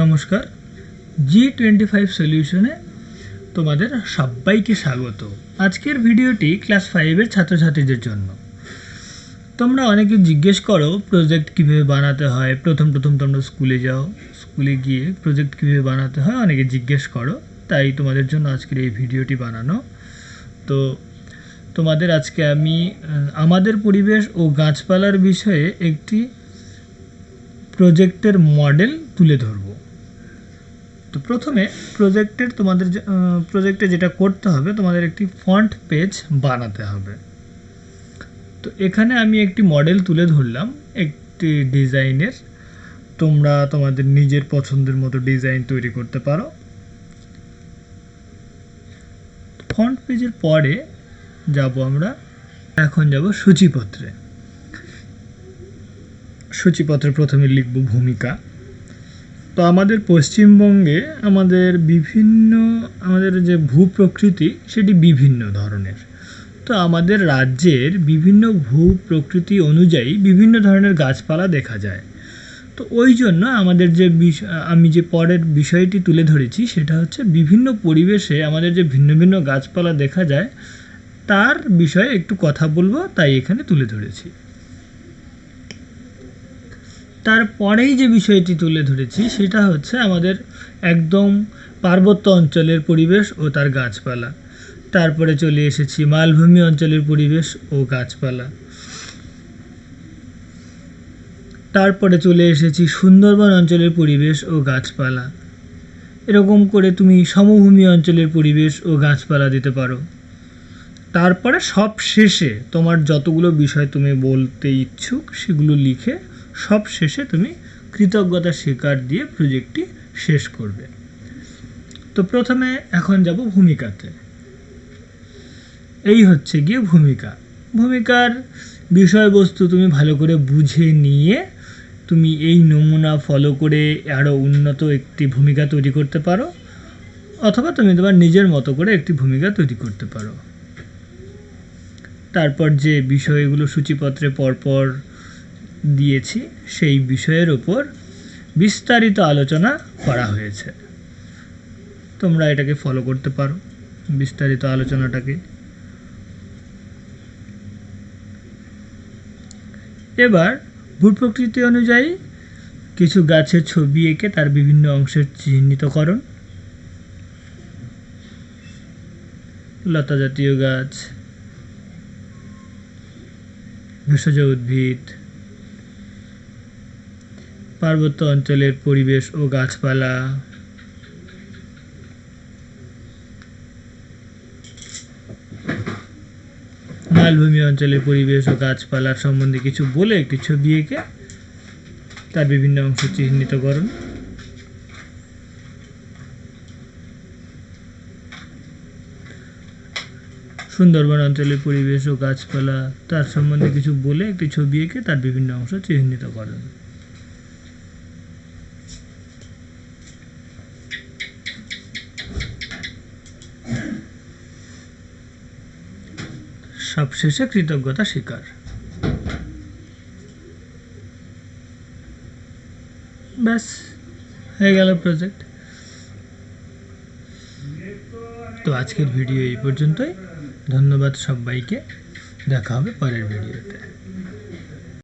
নমস্কার, G25 সলিউশনে তোমাদের সবাইকে স্বাগত। আজকের ভিডিওটি ক্লাস 5-এর ছাত্রছাত্রীদের জন্য। তোমরা অনেকে জিজ্ঞেস করো প্রজেক্ট কীভাবে বানাতে হয়। প্রথম তোমরা স্কুলে যাও, স্কুলে গিয়ে প্রজেক্ট কীভাবে বানাতে হয় অনেকে জিজ্ঞেস করো, তাই তোমাদের জন্য আজকের এই ভিডিওটি বানানো। তো তোমাদের আজকে আমি আমাদের পরিবেশ ও গাছপালার বিষয়ে একটি প্রজেক্টের মডেল তুলে ধরব। তো প্রথমে প্রজেক্টে যেটা করতে হবে, তোমাদের একটি ফন্ট পেজ বানাতে হবে। তো এখানে আমি একটি মডেল তুলে ধরলাম একটি ডিজাইনের। তোমরা তোমাদের নিজের পছন্দের মতো ডিজাইন তৈরি করতে পারো। ফন্ট পেজের পরে এখন যাব সূচিপত্রে। প্রথমে লিখব ভূমিকা। তো আমাদের পশ্চিমবঙ্গে আমাদের যে ভূপ্রকৃতি সেটি বিভিন্ন ধরনের। তো আমাদের রাজ্যের বিভিন্ন ভূপ্রকৃতি অনুযায়ী বিভিন্ন ধরনের গাছপালা দেখা যায়। তো ওই জন্য আমাদের আমি যে পরের বিষয়টি তুলে ধরেছি সেটা হচ্ছে বিভিন্ন পরিবেশে আমাদের যে ভিন্ন ভিন্ন গাছপালা দেখা যায় তার বিষয়ে একটু কথা বলবো, তাই এখানে তুলে ধরেছি। তারপরেই যে বিষয়টি তুলে ধরেছি সেটা হচ্ছে আমাদের একদম পার্বত্য অঞ্চলের পরিবেশ ও তার গাছপালা। তারপরে চলে এসেছি মালভূমি অঞ্চলের পরিবেশ ও গাছপালা। তারপরে চলে এসেছি সুন্দরবন অঞ্চলের পরিবেশ ও গাছপালা। এরকম করে তুমি সমভূমি অঞ্চলের পরিবেশ ও গাছপালা দিতে পারো। তারপরে সব শেষে তোমার যতগুলো বিষয় তুমি বলতে ইচ্ছুক সেগুলো লিখে সব শেষে তুমি কৃতজ্ঞতা স্বীকার দিয়ে প্রজেক্টটি শেষ করবে। তো প্রথমে এখন যাব ভূমিকাতে। এই হচ্ছে গিয়ে ভূমিকার বিষয়বস্তু তুমি ভালো করে বুঝে নিয়ে তুমি এই নমুনা ফলো করে আরও উন্নত একটি ভূমিকা তৈরি করতে পারো, অথবা তুমি তোমার নিজের মতো করে একটি ভূমিকা তৈরি করতে পারো। তারপর যে বিষয়গুলো সূচিপত্রে পরপর দিয়েছি সেই বিষয়ের উপর বিস্তারিত আলোচনা করা হয়েছে। তোমরা এটাকে ফলো করতে পারো, বিস্তারিত আলোচনাটাকে। এবার ভূপ্রকৃতি অনুযায়ী কিছু গাছের ছবি এঁকে তার বিভিন্ন অংশের চিহ্নিতকরণ। লতা জাতীয় গাছ, ভেষজ উদ্ভিদ, পার্বত্য অঞ্চলের পরিবেশ ও গাছপালা, মালভূমি অঞ্চলের পরিবেশ ও গাছপালার সম্বন্ধে কিছু বলে একটি ছবি এঁকে তার বিভিন্ন অংশ চিহ্নিতকরণ। সুন্দরবন অঞ্চলের পরিবেশ ও গাছপালা তার সম্বন্ধে কিছু বলে একটি ছবি এঁকে তার বিভিন্ন অংশ চিহ্নিতকরণ। সবশেষে কৃতজ্ঞতা স্বীকার। ব্যাস হয়ে গেল প্রজেক্ট। তো আজকের ভিডিও এই পর্যন্তই। ধন্যবাদ সবাইকে, দেখা হবে পরের ভিডিওতে।